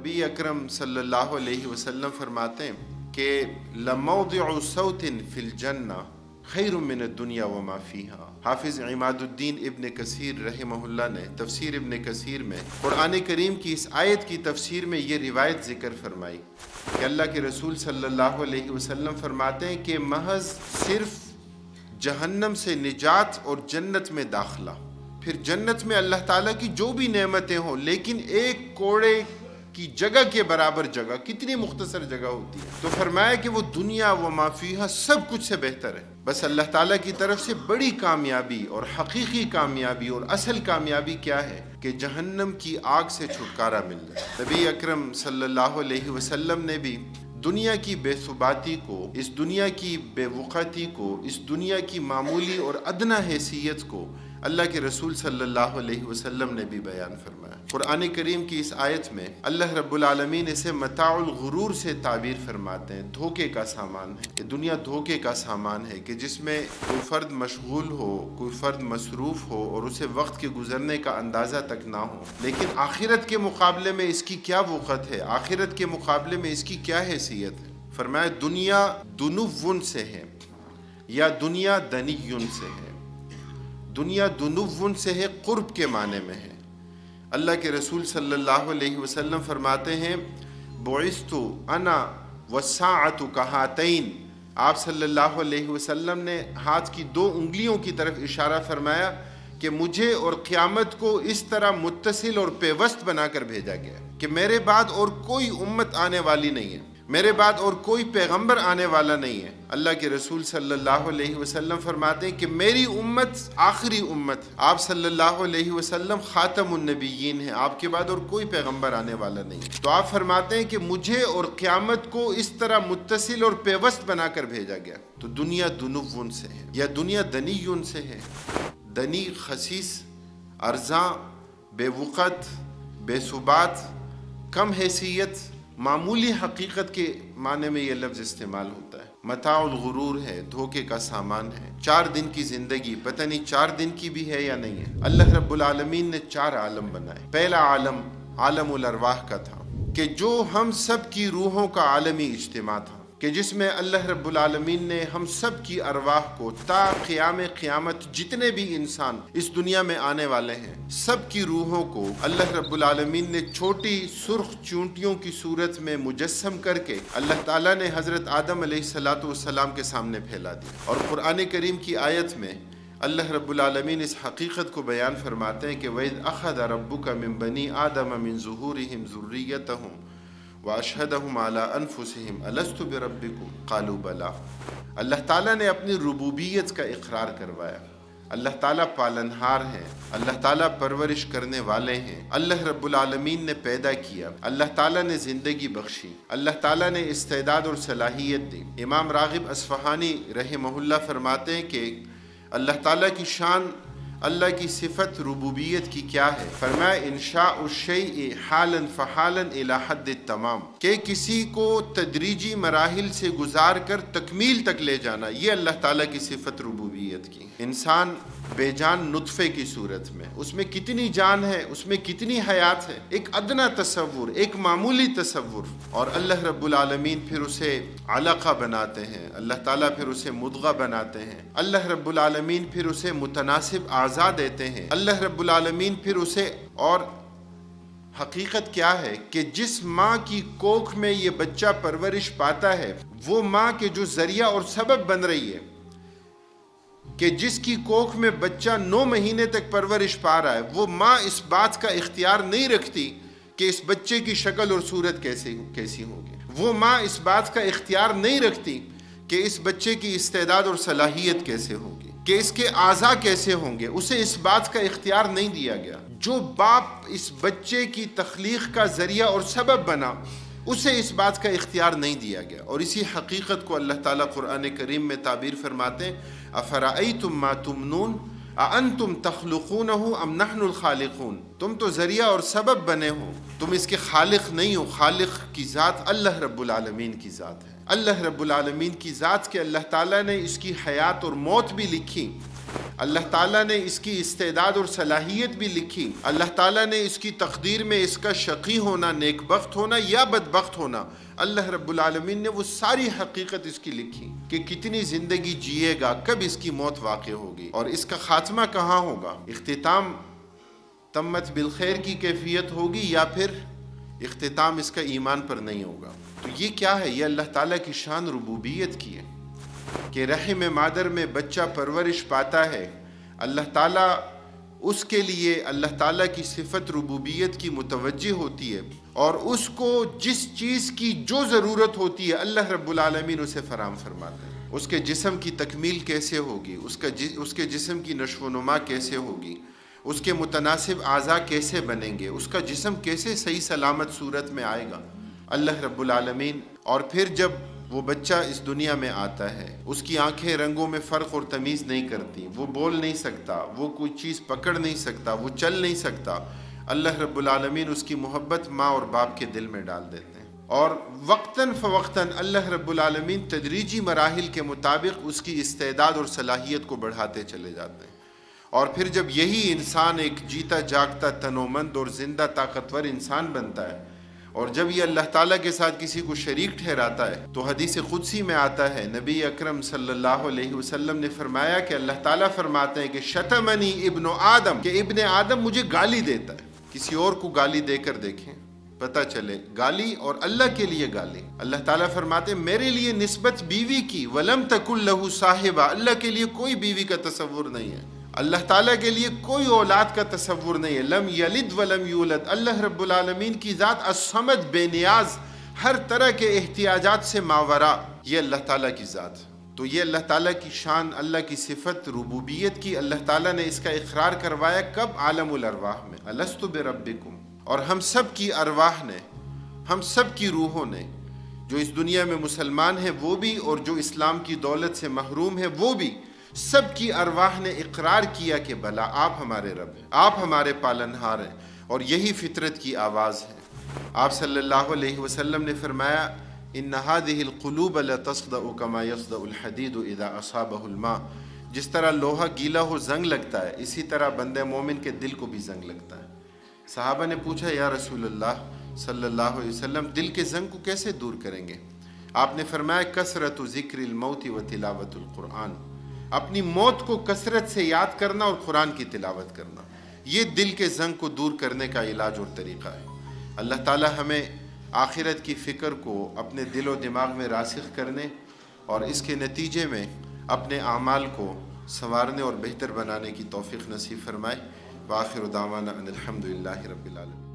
نبی اکرم صلی اللہ علیہ وسلم فرماتے ہیں کہ لموضع صوت فی الجنہ خیر من الدنیا وما فیہا۔ حافظ عماد الدین ابن کثیر رحمہ اللہ نے تفسیر ابن کثیر میں قرآن کریم کی اس آیت کی تفسیر میں یہ روایت ذکر فرمائی کہ اللہ کے رسول صلی اللہ علیہ وسلم فرماتے ہیں کہ محض صرف جہنم سے نجات اور جنت میں داخلہ، پھر جنت میں اللہ تعالیٰ کی جو بھی نعمتیں ہوں، لیکن ایک کوڑے کی جگہ کے برابر جگہ، کتنی مختصر جگہ ہوتی ہے، تو فرمایا کہ وہ دنیا و ما فیہا سب کچھ سے بہتر ہے۔ بس اللہ تعالیٰ کی طرف سے بڑی کامیابی اور حقیقی کامیابی اور اصل کامیابی کیا ہے کہ جہنم کی آگ سے چھٹکارا مل جائے۔ نبی اکرم صلی اللہ علیہ وسلم نے بھی دنیا کی بے ثباتی کو، اس دنیا کی بے وقعتی کو، اس دنیا کی معمولی اور ادنا حیثیت کو اللہ کے رسول صلی اللہ علیہ وسلم نے بھی بیان فرمایا۔ قرآن کریم کی اس آیت میں اللہ رب العالمین اسے متاع الغرور سے تعبیر فرماتے ہیں، دھوکے کا سامان ہے کہ دنیا دھوکے کا سامان ہے کہ جس میں کوئی فرد مشغول ہو، کوئی فرد مصروف ہو اور اسے وقت کے گزرنے کا اندازہ تک نہ ہو، لیکن آخرت کے مقابلے میں اس کی کیا وقت ہے، آخرت کے مقابلے میں اس کی کیا حیثیت ہے۔ فرمایا دنیا دنون سے ہے یا دنیا دنیون سے ہے۔ دنیا دنون سے ہے، قرب کے معنی میں ہے۔ اللہ کے رسول صلی اللہ علیہ وسلم فرماتے ہیں بعثت انا والساعۃ کہاتین۔ آپ صلی اللہ علیہ وسلم نے ہاتھ کی دو انگلیوں کی طرف اشارہ فرمایا کہ مجھے اور قیامت کو اس طرح متصل اور پیوست بنا کر بھیجا گیا کہ میرے بعد اور کوئی امت آنے والی نہیں ہے، میرے بعد اور کوئی پیغمبر آنے والا نہیں ہے۔ اللہ کے رسول صلی اللہ علیہ وسلم فرماتے ہیں کہ میری امت آخری امت، آپ صلی اللہ علیہ وسلم خاتم النبیین ہیں، آپ کے بعد اور کوئی پیغمبر آنے والا نہیں ہے۔ تو آپ فرماتے ہیں کہ مجھے اور قیامت کو اس طرح متصل اور پیوست بنا کر بھیجا گیا۔ تو دنیا دنون سے ہے یا دنیا دنیون سے ہے۔ دنی خسیس، ارزاں، بے وقت، بے ثبات، کم حیثیت، معمولی حقیقت کے معنی میں یہ لفظ استعمال ہوتا ہے۔ متاع الغرور ہے، دھوکے کا سامان ہے۔ 4 دن کی زندگی، پتہ نہیں 4 دن کی بھی ہے یا نہیں ہے۔ اللہ رب العالمین نے 4 عالم بنائے۔ پہلا عالم عالم الارواح کا تھا کہ جو ہم سب کی روحوں کا عالمی اجتماع تھا، کہ جس میں اللہ رب العالمین نے ہم سب کی ارواح کو تا قیام قیامت جتنے بھی انسان اس دنیا میں آنے والے ہیں، سب کی روحوں کو اللہ رب العالمین نے چھوٹی سرخ چونٹیوں کی صورت میں مجسم کر کے اللہ تعالیٰ نے حضرت آدم علیہ السلام کے سامنے پھیلا دیا۔ اور قرآن کریم کی آیت میں اللہ رب العالمین اس حقیقت کو بیان فرماتے ہیں کہ وَإِذْ أَخَذَ رَبُّكَ مِن بَنِي آدَمَ مِن ظُهُورِهِمْ ذُرِّيَّتَهُمْ وَأَشْهَدَهُمْ عَلَىٰ أَنفُسِهِمْ أَلَسْتُ بِرَبِّكُمْ قَالُوا بَلَىٰ۔ اللہ تعالیٰ نے اپنی ربوبیت کا اقرار کروایا۔ اللہ تعالیٰ پالنہار ہیں، اللہ تعالیٰ پرورش کرنے والے ہیں، اللہ رب العالمین نے پیدا کیا، اللہ تعالیٰ نے زندگی بخشی، اللہ تعالیٰ نے استعداد اور صلاحیت دی۔ امام راغب اصفہانی رحمہ اللہ فرماتے ہیں کہ اللہ تعالیٰ کی شان، اللہ کی صفت ربوبیت کی کیا ہے؟ فرمایا انشاء الشیء حالا فحالا الی حد التمام، کہ کسی کو تدریجی مراحل سے گزار کر تکمیل تک لے جانا، یہ اللہ تعالیٰ کی صفت ربوبیت کی۔ انسان بے جان نطفے کی صورت میں، اس میں کتنی جان ہے، اس میں کتنی حیات ہے، ایک ادنا تصور، ایک معمولی تصور، اور اللہ رب العالمین پھر اسے علقہ بناتے ہیں، اللہ تعالیٰ پھر اسے مضغہ بناتے ہیں، اللہ رب العالمین پھر اسے متناسب اعضاء دیتے ہیں، اللہ رب العالمین پھر اسے، اور حقیقت کیا ہے کہ جس ماں کی کوکھ میں یہ بچہ پرورش پاتا ہے، وہ ماں کے جو ذریعہ اور سبب بن رہی ہے، کہ جس کی کوکھ میں بچہ 9 مہینے تک پرورش پا رہا ہے، وہ ماں اس بات کا اختیار نہیں رکھتی کہ اس بچے کی شکل اور صورت کیسی ہوگی۔ وہ ماں اس بات کا اختیار نہیں رکھتی کہ اس بچے کی استعداد اور صلاحیت کیسے ہوگی، کہ اس کے اعضاء کیسے ہوں گے، اسے اس بات کا اختیار نہیں دیا گیا۔ جو باپ اس بچے کی تخلیق کا ذریعہ اور سبب بنا، اسے اس بات کا اختیار نہیں دیا گیا۔ اور اسی حقیقت کو اللہ تعالیٰ قرآن کریم میں تعبیر فرماتے ہیں افرأیتم ما تمنون اانتم تخلقونہ ام نحن الخالقون، تم تو ذریعہ اور سبب بنے ہو، تم اس کے خالق نہیں ہو۔ خالق کی ذات اللہ رب العالمین کی ذات ہے، اللہ رب العالمین کی ذات کے اللہ تعالیٰ نے اس کی حیات اور موت بھی لکھی، اللہ تعالیٰ نے اس کی استعداد اور صلاحیت بھی لکھی. اللہ تعالیٰ نے اس کی تقدیر میں اس کا شقی ہونا، نیک بخت ہونا یا بدبخت ہونا، اللہ رب العالمین نے وہ ساری حقیقت اس کی لکھی کہ کتنی زندگی جیے گا، کب اس کی موت واقع ہوگی اور اس کا خاتمہ کہاں ہوگا. اختتام تمت بالخیر کی کیفیت ہوگی یا پھر اختتام اس کا ایمان پر نہیں ہوگا. تو یہ کیا ہے؟ یہ اللہ تعالیٰ کی شان ربوبیت کی ہے کہ رحم مادر میں بچہ پرورش پاتا ہے. اللہ تعالیٰ اس کے لیے اللہ تعالیٰ کی صفت ربوبیت کی متوجہ ہوتی ہے اور اس کو جس چیز کی جو ضرورت ہوتی ہے اللہ رب العالمین اسے فراہم فرماتا ہے. اس کے جسم کی تکمیل کیسے ہوگی، اس کے جسم کی نشو و نما کیسے ہوگی، اس کے متناسب اعضاء کیسے بنیں گے، اس کا جسم کیسے صحیح سلامت صورت میں آئے گا، اللہ رب العالمین. اور پھر جب وہ بچہ اس دنیا میں آتا ہے، اس کی آنکھیں رنگوں میں فرق اور تمیز نہیں کرتی، وہ بول نہیں سکتا، وہ کوئی چیز پکڑ نہیں سکتا، وہ چل نہیں سکتا، اللہ رب العالمین اس کی محبت ماں اور باپ کے دل میں ڈال دیتے ہیں. اور وقتاً فوقتاً اللہ رب العالمین تدریجی مراحل کے مطابق اس کی استعداد اور صلاحیت کو بڑھاتے چلے جاتے ہیں. اور پھر جب یہی انسان ایک جیتا جاگتا تنومند اور زندہ طاقتور انسان بنتا ہے، اور جب یہ اللہ تعالیٰ کے ساتھ کسی کو شریک ٹھہراتا ہے، تو حدیث قدسی میں آتا ہے، نبی اکرم صلی اللہ علیہ وسلم نے فرمایا کہ اللہ تعالیٰ فرماتے ہیں کہ شتمنی ابن آدم، کہ ابن آدم مجھے گالی دیتا ہے. کسی اور کو گالی دے کر دیکھیں، پتہ چلے گالی اور اللہ کے لیے گالی. اللہ تعالیٰ فرماتے ہیں میرے لیے نسبت بیوی کی، وَلَمْ تَكُنْ لَهُ صَاحِبَةٌ، اللہ کے لیے کوئی بیوی کا تصور نہیں ہے، اللہ تعالیٰ کے لیے کوئی اولاد کا تصور نہیں ہے. لم یلد ولم یولد، اللہ رب العالمین کی ذات الصمد، بے نیاز، ہر طرح کے احتیاجات سے ماورا، یہ اللہ تعالیٰ کی ذات. تو یہ اللہ تعالیٰ کی شان، اللہ کی صفت ربوبیت کی اللہ تعالیٰ نے اس کا اقرار کروایا کب؟ عالم الارواح میں. الست بربکم. اور ہم سب کی ارواح نے، ہم سب کی روحوں نے، جو اس دنیا میں مسلمان ہیں وہ بھی اور جو اسلام کی دولت سے محروم ہیں وہ بھی، سب کی ارواح نے اقرار کیا کہ بلا آپ ہمارے رب ہیں، آپ ہمارے پالنہار ہیں، اور یہی فطرت کی آواز ہے. آپ صلی اللہ علیہ وسلم نے فرمایا ان هذه القلوب لتصدأ كما يصدأ الحديد اذا اصابه الماء. جس طرح لوہا گیلا ہو زنگ لگتا ہے، اسی طرح بندے مومن کے دل کو بھی زنگ لگتا ہے. صحابہ نے پوچھا یا رسول اللہ صلی اللہ علیہ وسلم دل کے زنگ کو کیسے دور کریں گے؟ آپ نے فرمایا کثرت ذکر الموت و تلاوت القرآن، اپنی موت کو کثرت سے یاد کرنا اور قرآن کی تلاوت کرنا، یہ دل کے زنگ کو دور کرنے کا علاج اور طریقہ ہے. اللہ تعالی ہمیں آخرت کی فکر کو اپنے دل و دماغ میں راسخ کرنے اور اس کے نتیجے میں اپنے اعمال کو سنوارنے اور بہتر بنانے کی توفیق نصیب فرمائے. وآخر دعوانا ان الحمد للہ رب العالمین.